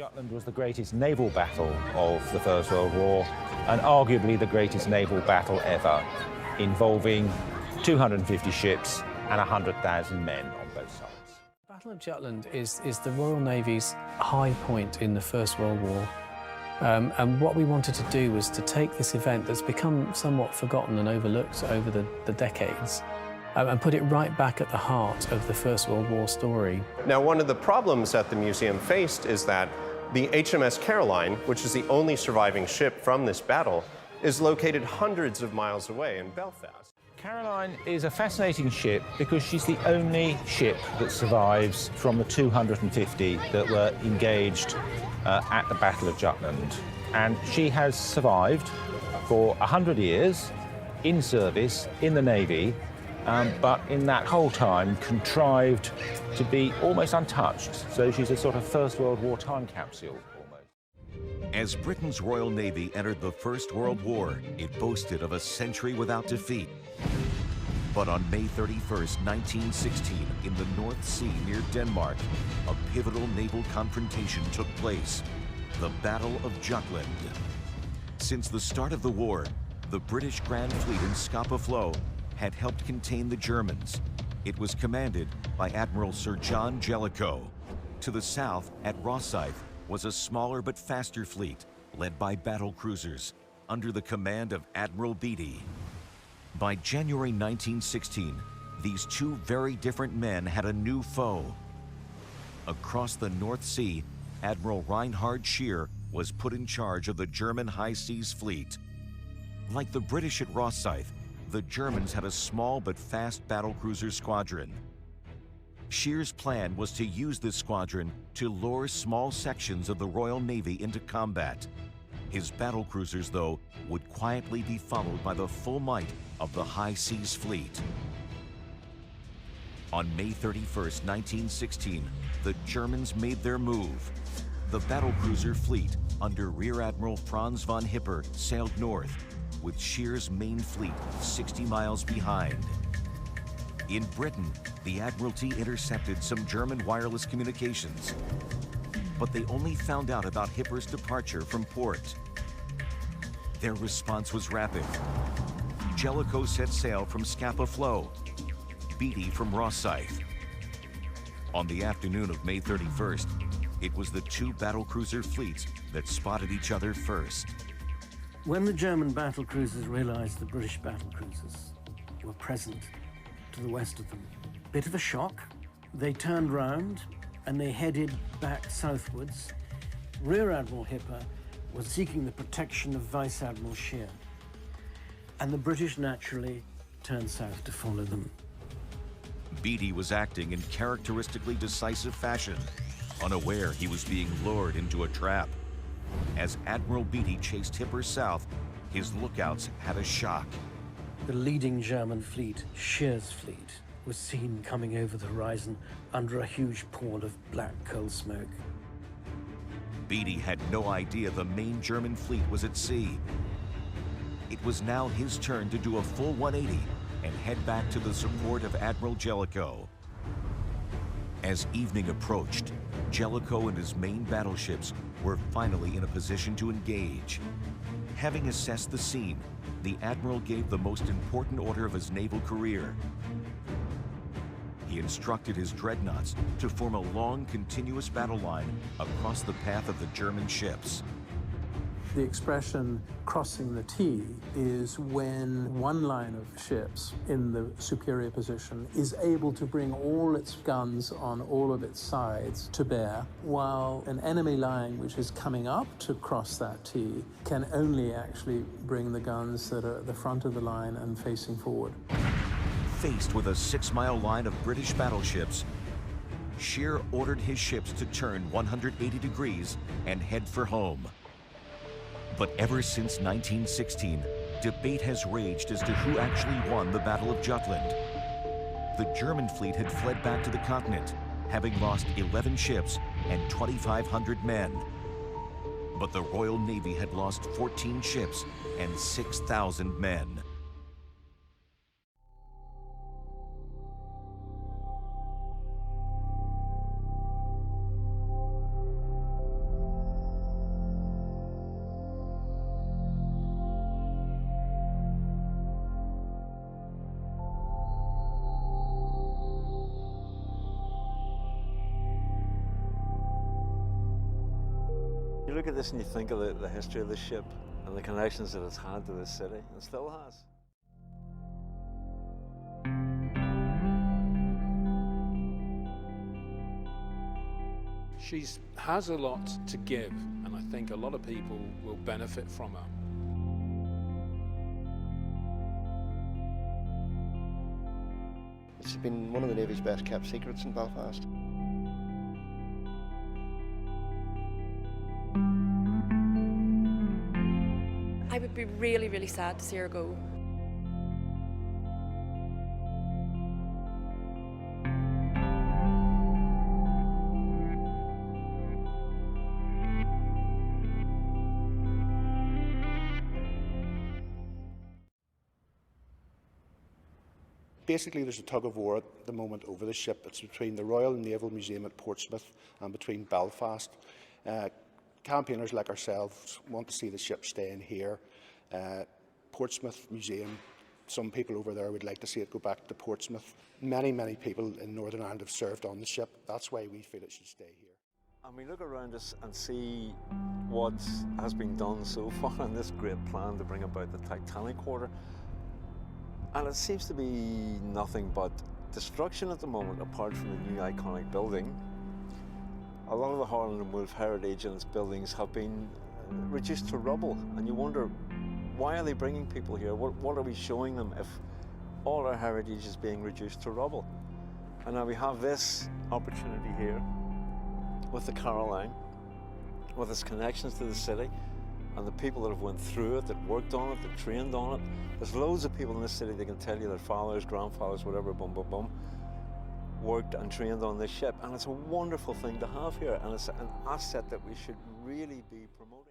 Jutland was the greatest naval battle of the First World War, and arguably the greatest naval battle ever, involving 250 ships and 100,000 men on both sides. The Battle of Jutland is the Royal Navy's high point in the First World War. And what we wanted to do was to take this event that's become somewhat forgotten and overlooked over the decades and put it right back at the heart of the First World War story. Now, one of the problems that the museum faced is that the HMS Caroline, which is the only surviving ship from this battle, is located hundreds of miles away in Belfast. Caroline is a fascinating ship because she's the only ship that survives from the 250 that were engaged at the Battle of Jutland. And she has survived for 100 years in service in the Navy, but in that whole time contrived to be almost untouched. So she's a sort of First World War time capsule, almost. As Britain's Royal Navy entered the First World War, it boasted of a century without defeat. But on May 31st, 1916, in the North Sea near Denmark, a pivotal naval confrontation took place, the Battle of Jutland. Since the start of the war, the British Grand Fleet in Scapa Flow had helped contain the Germans. It was commanded by Admiral Sir John Jellicoe. To the south, at Rosyth, was a smaller but faster fleet, led by battle cruisers, under the command of Admiral Beatty. By January 1916, these two very different men had a new foe. Across the North Sea, Admiral Reinhard Scheer was put in charge of the German High Seas Fleet. Like the British at Rosyth, the Germans had a small but fast battlecruiser squadron. Scheer's plan was to use this squadron to lure small sections of the Royal Navy into combat. His battlecruisers, though, would quietly be followed by the full might of the High Seas Fleet. On May 31st, 1916, the Germans made their move. The battlecruiser fleet, under Rear Admiral Franz von Hipper, sailed north, with Scheer's main fleet 60 miles behind. In Britain, the Admiralty intercepted some German wireless communications, but they only found out about Hipper's departure from port. Their response was rapid. Jellicoe set sail from Scapa Flow, Beatty from Rosyth. On the afternoon of May 31st, it was the two battlecruiser fleets that spotted each other first. When the German battlecruisers realized the British battlecruisers were present to the west of them, bit of a shock. They turned round and they headed back southwards. Rear Admiral Hipper was seeking the protection of Vice Admiral Scheer, and the British naturally turned south to follow them. Beatty was acting in characteristically decisive fashion, unaware he was being lured into a trap. As Admiral Beatty chased Hipper south, his lookouts had a shock. The leading German fleet, Scheer's fleet, was seen coming over the horizon under a huge pall of black coal smoke. Beatty had no idea the main German fleet was at sea. It was now his turn to do a full 180 and head back to the support of Admiral Jellicoe. As evening approached, Jellicoe and his main battleships were finally in a position to engage. Having assessed the scene, the Admiral gave the most important order of his naval career. He instructed his dreadnoughts to form a long, continuous battle line across the path of the German ships. The expression crossing the T is when one line of ships in the superior position is able to bring all its guns on all of its sides to bear, while an enemy line which is coming up to cross that T can only actually bring the guns that are at the front of the line and facing forward. Faced with a 6-mile line of British battleships, Scheer ordered his ships to turn 180 degrees and head for home. But ever since 1916, debate has raged as to who actually won the Battle of Jutland. The German fleet had fled back to the continent, having lost 11 ships and 2,500 men. But the Royal Navy had lost 14 ships and 6,000 men. look at this and you think of the history of the ship and the connections that it's had to this city, and still has. She has a lot to give, and I think a lot of people will benefit from her. It's been one of the Navy's best kept secrets in Belfast. I would be really, really sad to see her go. Basically, there's a tug of war at the moment over the ship. It's between the Royal Naval Museum at Portsmouth and between Belfast. Campaigners like ourselves want to see the ship staying here. Portsmouth Museum, some people over there would like to see it go back to Portsmouth. Many, many people in Northern Ireland have served on the ship. That's why we feel it should stay here. And we look around us and see what has been done so far in this great plan to bring about the Titanic quarter. And it seems to be nothing but destruction at the moment, apart from the new iconic building. A lot of the Harland and Wolff heritage and its buildings have been reduced to rubble, and you wonder, why are they bringing people here? What are we showing them if all our heritage is being reduced to rubble? And now we have this opportunity here with the Caroline, with its connections to the city, and the people that have went through it, that worked on it, that trained on it. There's loads of people in this city that can tell you their fathers, grandfathers, whatever, boom, boom, boom, worked and trained on this ship. And it's a wonderful thing to have here, and it's an asset that we should really be promoting.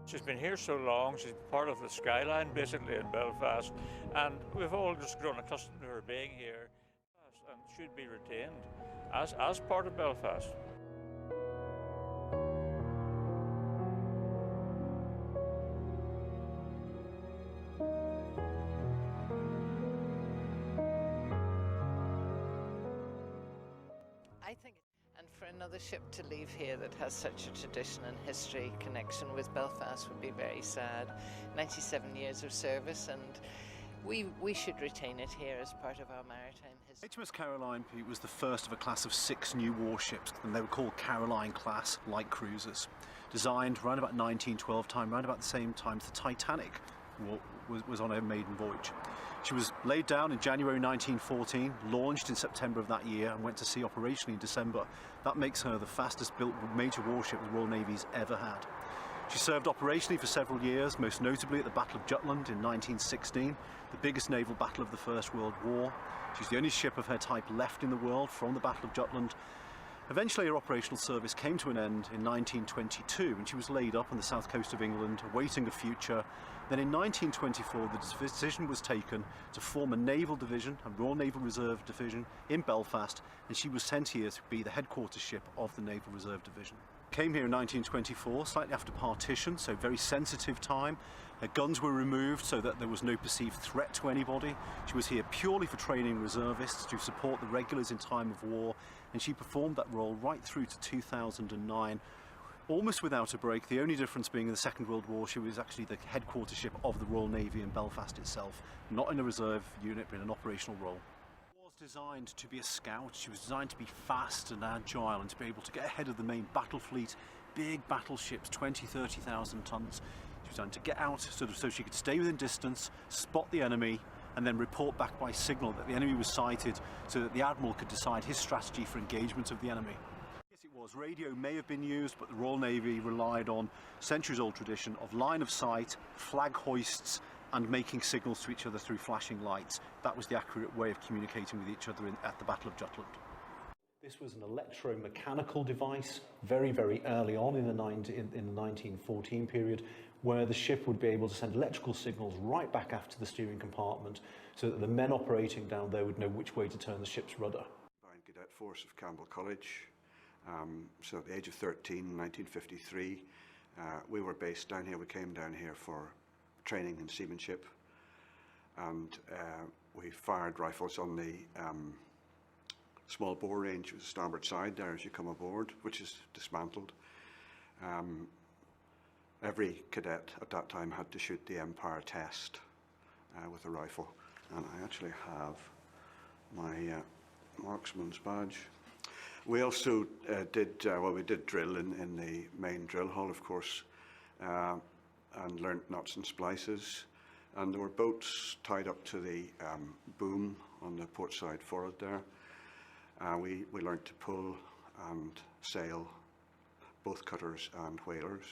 She's been here so long, she's part of the skyline basically in Belfast, and we've all just grown accustomed to her being here and should be retained as part of Belfast. I think, and for another ship to leave here that has such a tradition and history connection with Belfast would be very sad. 97 years of service, and we should retain it here as part of our maritime history. HMS Caroline, Pete, was the first of a class of 6 new warships, and they were called Caroline class light cruisers. Designed around about 1912 time, around about the same time as the Titanic was on her maiden voyage. She was laid down in January 1914, launched in September of that year, and went to sea operationally in December. That makes her the fastest built major warship the Royal Navy's ever had. She served operationally for several years, most notably at the Battle of Jutland in 1916, the biggest naval battle of the First World War. She's the only ship of her type left in the world from the Battle of Jutland. Eventually her operational service came to an end in 1922 when she was laid up on the south coast of England, awaiting a future. Then in 1924 the decision was taken to form a naval division, a Royal Naval Reserve Division in Belfast, and she was sent here to be the headquarters ship of the Naval Reserve Division. Came here in 1924, slightly after partition, so very sensitive time. Her guns were removed so that there was no perceived threat to anybody. She was here purely for training reservists to support the regulars in time of war, and she performed that role right through to 2009, almost without a break. The only difference being in the Second World War, she was actually the headquarters ship of the Royal Navy in Belfast itself, not in a reserve unit, but in an operational role. Designed to be a scout. She was designed to be fast and agile and to be able to get ahead of the main battle fleet, big battleships, 20-30,000 tons. She was designed to get out so she could stay within distance, spot the enemy, and then report back by signal that the enemy was sighted so that the Admiral could decide his strategy for engagement of the enemy. Yes, it was. Radio may have been used, but the Royal Navy relied on centuries-old tradition of line of sight, flag hoists, and making signals to each other through flashing lights. That was the accurate way of communicating with each other at the Battle of Jutland. This was an electromechanical device very, very early on in the 1914 period, where the ship would be able to send electrical signals right back after the steering compartment so that the men operating down there would know which way to turn the ship's rudder. Cadet Force of Campbell College. So at the age of 13, in 1953, we were based down here. We came down here for training in seamanship, and we fired rifles on the small bore range, with the starboard side there as you come aboard, which is dismantled. Every cadet at that time had to shoot the Empire test with a rifle, and I actually have my marksman's badge. We also did drill in the main drill hall, of course, and learnt knots and splices. And there were boats tied up to the boom on the port side forward there. We learnt to pull and sail both cutters and whalers.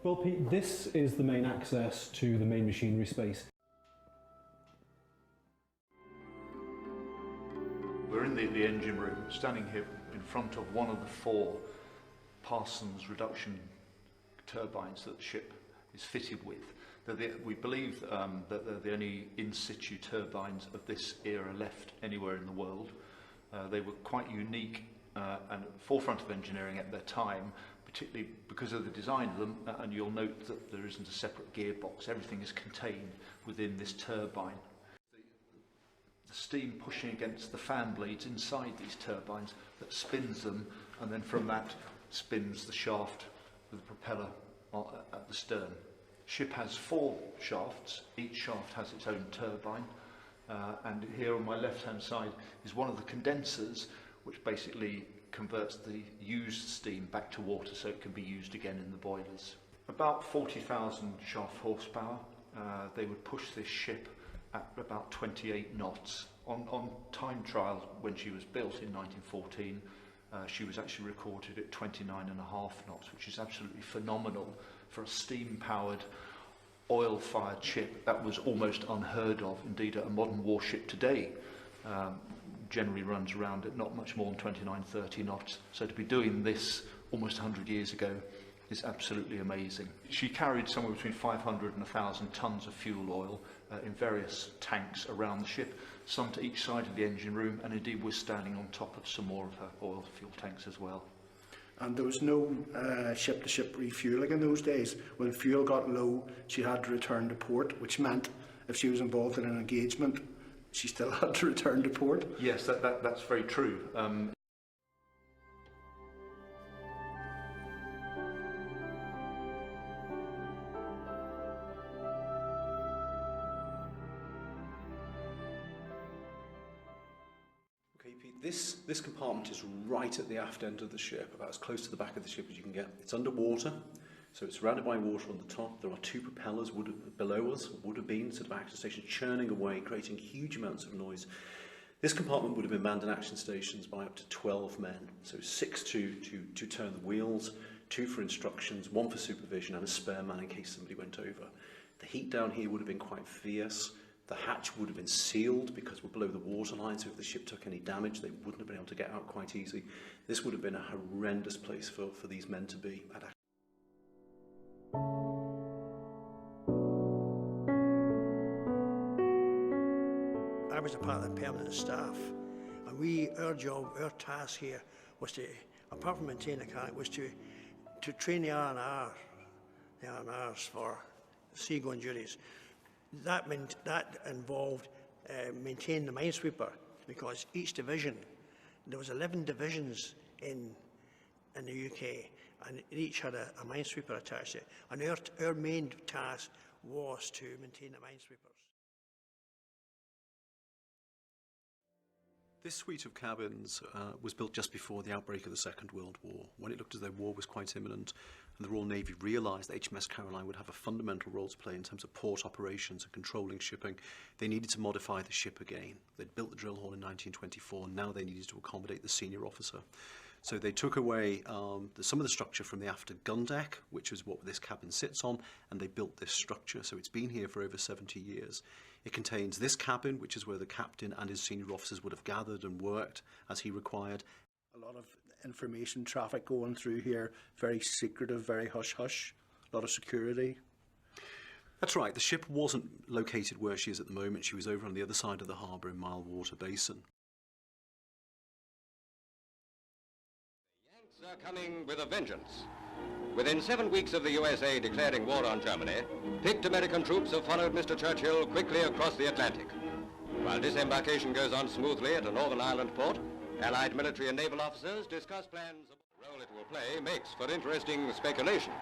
Well, Pete, this is the main access to the main machinery space. We're in the engine room, standing here in front of one of the 4 Parsons reduction turbines that the ship is fitted with. We believe that they're the only in-situ turbines of this era left anywhere in the world. They were quite unique and forefront of engineering at their time, particularly because of the design of them, and you'll note that there isn't a separate gearbox. Everything is contained within this turbine. The steam pushing against the fan blades inside these turbines that spins them, and then from that spins the shaft with the propeller at the stern. The ship has 4 shafts. Each shaft has its own turbine, and here on my left-hand side is one of the condensers, which basically converts the used steam back to water so it can be used again in the boilers. About 40,000 shaft horsepower. They would push this ship at about 28 knots. On time trial, when she was built in 1914, she was actually recorded at 29.5 knots, which is absolutely phenomenal for a steam-powered, oil-fired ship. That was almost unheard of. Indeed, a modern warship today generally runs around at not much more than 29-30 knots. So to be doing this almost 100 years ago is absolutely amazing. She carried somewhere between 500 and 1,000 tons of fuel oil in various tanks around the ship, some to each side of the engine room, and indeed we're standing on top of some more of her oil fuel tanks as well. And there was no ship-to-ship refuelling in those days. When fuel got low, she had to return to port, which meant if she was involved in an engagement, she still had to return to port. Yes, that's very true. Okay, Pete, this compartment is right at the aft end of the ship, about as close to the back of the ship as you can get. It's underwater, so it's surrounded by water on the top. There are 2 propellers below us, would have been sort of action stations, churning away, creating huge amounts of noise. This compartment would have been manned in action stations by up to 12 men. So 6 to turn the wheels, 2 for instructions, 1 for supervision, and a spare man in case somebody went over. The heat down here would have been quite fierce. The hatch would have been sealed because we're below the waterline, so if the ship took any damage, they wouldn't have been able to get out quite easily. This would have been a horrendous place for these men to be. I was a part of the permanent staff, and our task here was to, apart from maintaining the car, was to train the R&Rs for seagoing duties. That involved maintaining the minesweeper, because each division, there was 11 divisions in in the UK, and each had a minesweeper attached to it. And our main task was to maintain the minesweepers. This suite of cabins was built just before the outbreak of the Second World War, when it looked as though war was quite imminent, and the Royal Navy realised that HMS Caroline would have a fundamental role to play in terms of port operations and controlling shipping. They needed to modify the ship again. They'd built the drill hall in 1924, and now they needed to accommodate the senior officer. So they took away some of the structure from the after gun deck, which is what this cabin sits on, and they built this structure. So it's been here for over 70 years. It contains this cabin, which is where the captain and his senior officers would have gathered and worked as he required. A lot of information traffic going through here, very secretive, very hush-hush, a lot of security. That's right. The ship wasn't located where she is at the moment. She was over on the other side of the harbour in Milewater Basin. Are coming with a vengeance. Within 7 weeks of the USA declaring war on Germany, picked American troops have followed Mr. Churchill quickly across the Atlantic. While disembarkation goes on smoothly at a Northern Ireland port, Allied military and naval officers discuss plans of the role it will play makes for interesting speculation.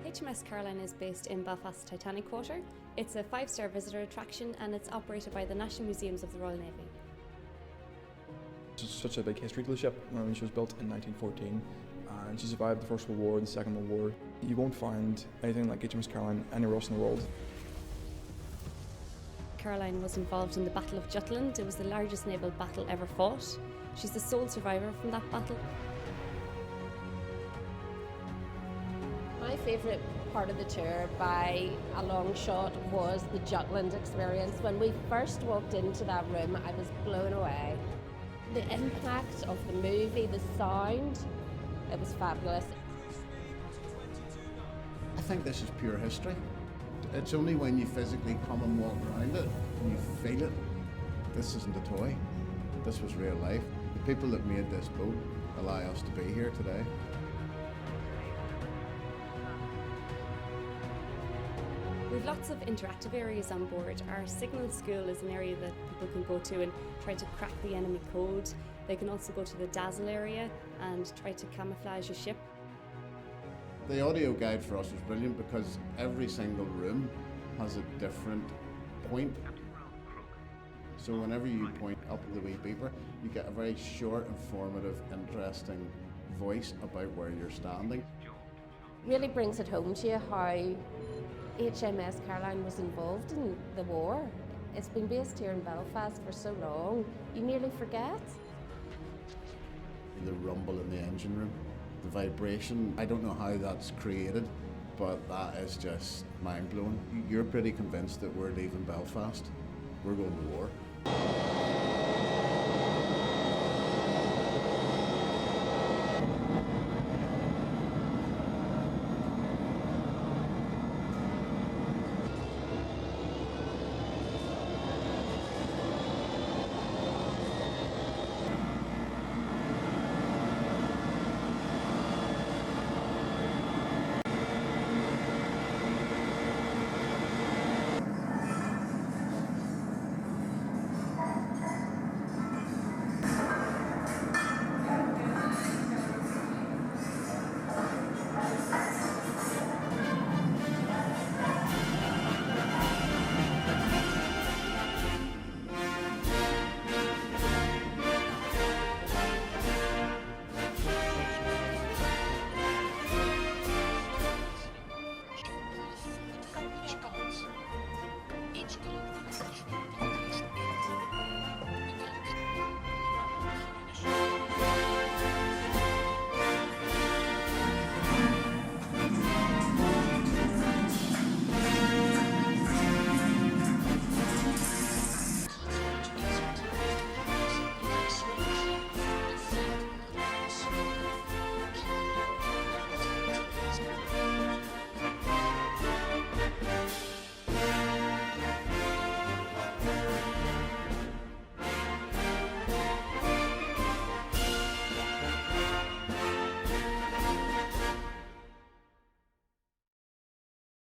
HMS Caroline is based in Belfast's Titanic Quarter. It's a 5-star visitor attraction and it's operated by the National Museums of the Royal Navy. There's such a big history to the ship. She was built in 1914 and she survived the First World War and the Second World War. You won't find anything like HMS Caroline anywhere else in the world. Caroline was involved in the Battle of Jutland. It was the largest naval battle ever fought. She's the sole survivor from that battle. My favourite part of the tour by a long shot was the Jutland experience. When we first walked into that room, I was blown away. The impact of the movie, the sound, it was fabulous. I think this is pure history. It's only when you physically come and walk around it and you feel it. This isn't a toy. This was real life. The people that made this boat allow us to be here today. We've lots of interactive areas on board. Our signal school is an area that people can go to and try to crack the enemy code. They can also go to the dazzle area and try to camouflage a ship. The audio guide for us was brilliant because every single room has a different point. So whenever you point up the wee beeper, you get a very short, informative, interesting voice about where you're standing. Really brings it home to you how HMS Caroline was involved in the war. It's been based here in Belfast for so long, you nearly forget. The rumble in the engine room, the vibration, I don't know how that's created, but that is just mind-blowing. You're pretty convinced that we're leaving Belfast. We're going to war.